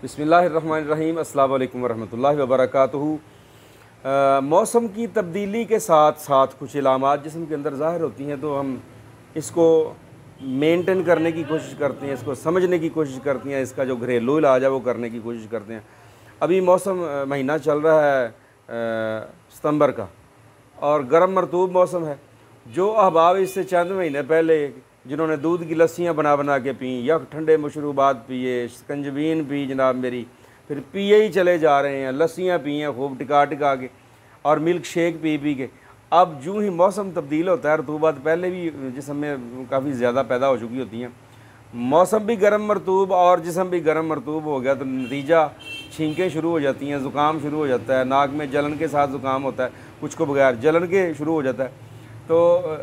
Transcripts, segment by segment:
बिस्मिल्लाहिर्रहमानिर्रहीम अस्सलाम वालेकुम वरहमतुल्लाहि वबरकातुहू। मौसम की तब्दीली के साथ साथ कुछ इलामात जिस्म के अंदर ज़ाहिर होती हैं, तो हम इसको मेंटेन करने की कोशिश करते हैं, इसको समझने की कोशिश करते हैं, इसका जो घरेलू इलाज है वो करने की कोशिश करते हैं। अभी मौसम महीना चल रहा है सितंबर का और गर्म मरतूब मौसम है। जो अहबाब इससे चंद महीने पहले जिन्होंने दूध की लस्सियाँ बना बना के पी या ठंडे मशरूबात पिए, शिकंजबीन पी जनाब मेरी, फिर पिए ही चले जा रहे हैं, लस्सियाँ पी हैं खूब टिका टिका के और मिल्क शेक पी पी के। अब जो ही मौसम तब्दील होता है, रतूबत पहले भी जिस्म में काफ़ी ज़्यादा पैदा हो चुकी होती हैं, मौसम भी गर्म मरतूब और जिस्म भी गर्म मरतूब हो गया, तो नतीजा छींकें शुरू हो जाती हैं, ज़ुकाम शुरू हो जाता है, नाक में जलन के साथ ज़ुकाम होता है, कुछ को बगैर जलन के शुरू हो जाता है। तो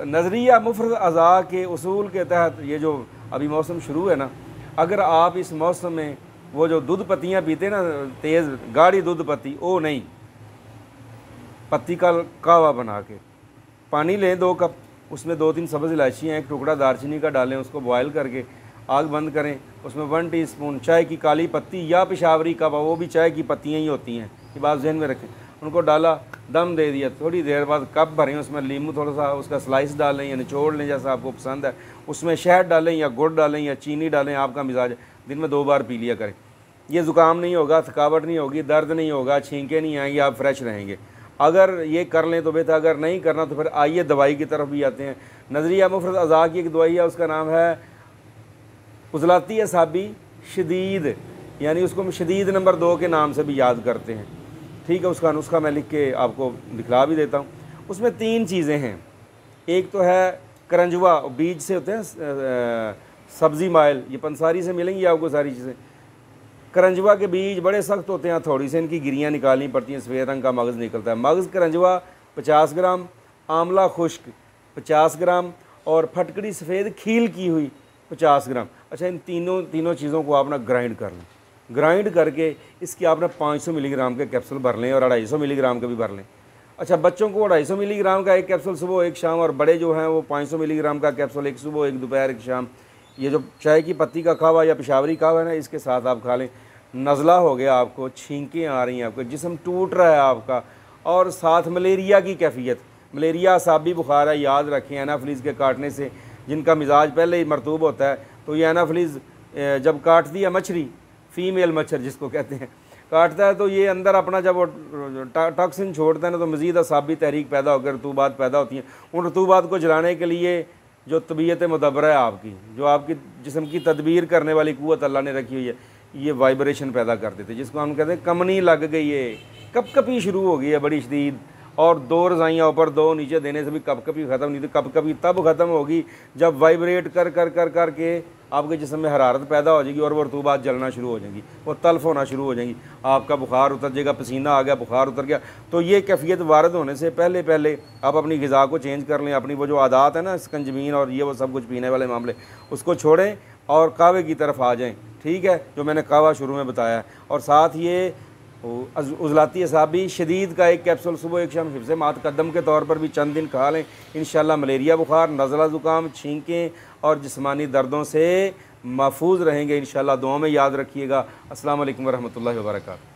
नज़रिया मुफ़रद अज़ा के उसूल के तहत ये जो अभी मौसम शुरू है ना, अगर आप इस मौसम में वो जो दूध पत्तियाँ पीते ना, तेज़ गाढ़ी दूध पत्ती, वो नहीं, पत्ती का कहवा बना के पानी लें 2 कप, उसमें 2-3 सब्ज़ इलायचियाँ, 1 टुकड़ा दालचीनी का डालें, उसको बॉयल करके आग बंद करें, उसमें 1 टीस्पून चाय की काली पत्ती या पेशावरी कहवा, वो भी चाय की पत्तियाँ ही होती हैं, ये बात जहन में रखें, उनको डाला, दम दे दिया, थोड़ी देर बाद कप भरें, उसमें नींबू थोड़ा सा उसका स्लाइस डाल लें या निचोड़ लें जैसा आपको पसंद है, उसमें शहद डालें या गुड़ डालें या चीनी डालें, आपका मिजाज, दिन में 2 बार पी लिया करें। ये ज़ुकाम नहीं होगा, थकावट नहीं होगी, दर्द नहीं होगा, छींकें नहीं आएंगी, आप फ्रेश रहेंगे। अगर ये कर लें तो बेहतर, अगर नहीं करना तो फिर आइए दवाई की तरफ भी आते हैं। नज़रिया मुफ़रद अज़ा की एक दवाई है, उसका नाम है उज़लाती असाबी शदीद, यानी उसको हम शदीद नंबर 2 के नाम से भी याद करते हैं। ठीक है, उसका नुस्खा मैं लिख के आपको दिखला भी देता हूँ। उसमें 3 चीज़ें हैं। एक तो है करंजवा, बीज से होते हैं सब्ज़ी माइल, ये पंसारी से मिलेंगी आपको सारी चीज़ें। करंजवा के बीज बड़े सख्त होते हैं, थोड़ी से इनकी गिरियाँ निकालनी पड़ती हैं, सफ़ेद रंग का मगज़ निकलता है। मगज़ करंजवा 50 ग्राम, आंवला खुश्क 50 ग्राम और फटकड़ी सफ़ेद खील की हुई 50 ग्राम। अच्छा, इन तीनों चीज़ों को आप ना ग्राइंड कर लें। ग्राइंड करके इसकी आपने 500 मिलीग्राम के कैप्सूल भर लें और 250 मिलीग्राम के भी भर लें। अच्छा, बच्चों को 250 मिलीग्राम का एक कैप्सूल सुबह एक शाम, और बड़े जो हैं वो 500 मिलीग्राम का कैप्सूल एक सुबह एक दोपहर एक शाम। ये जो चाय की पत्ती का कहवा या पेशावरी कहवा है ना, इसके साथ आप खा लें। नज़ला हो गया आपको, छींकें आ रही हैं आपको, जिस्म टूट रहा है आपका, और साथ मलेरिया की कैफियत, मलेरिया असाबी बुखार है, याद रखें एनाफ्लीज़ के काटने से, जिनका मिजाज पहले ही मरतूब होता है, तो ये एनाफ्लीज़ जब काटती है मछली, फीमेल मच्छर जिसको कहते हैं, काटता है, तो ये अंदर अपना जब वो टॉक्सिन छोड़ता है ना, तो मज़ीद असाबी तहरीक पैदा होकर रतूबात पैदा होती हैं। उन रतूबात को जलाने के लिए जो तबीयत मुदब्बरा है आपकी, जो आपकी जिस्म की तदबीर करने वाली क़ुव्वत अल्लाह ने रखी हुई है, ये वाइब्रेशन पैदा कर देते, जिसको हम कहते हैं कमनी लग गई है, कपकपी शुरू हो गई है बड़ी शदीद, और 2 रज़ाइयाँ ऊपर 2 नीचे देने से भी कपकपी ख़त्म नहीं, तो कपकपी तब ख़त्म होगी जब वाइब्रेट कर कर कर कर के आपके जिस्म में हरारत पैदा हो जाएगी और वो रतूबात जलना शुरू हो जाएंगी, वो तल्फ़ होना शुरू हो जाएंगी, आपका बुखार उतर जाएगा, पसीना आ गया, बुखार उतर गया। तो ये कैफियत वारद होने से पहले पहले आप अपनी ग़िज़ा को चेंज कर लें, अपनी वो जो आदत है ना शिकंजबीन और ये वो सब कुछ पीने वाले मामले, उसको छोड़ें और कहवे की तरफ आ जाएँ। ठीक है, जो मैंने कहवा शुरू में बताया है, और साथ ये उज़लाती असाबी शदीद का एक कैप्सूल सुबह एक शाम हिफ्ज़ मुक़द्दम के तौर पर भी चंद दिन खा लें। इंशाअल्लाह मलेरिया बुखार, नज़ला ज़ुकाम, छींकें और जिस्मानी दर्दों से महफूज रहेंगे इंशाअल्लाह। दुआ में याद रखिएगा। अस्सलाम वालेकुम वरहमतुल्लाहि वबरकातुहू।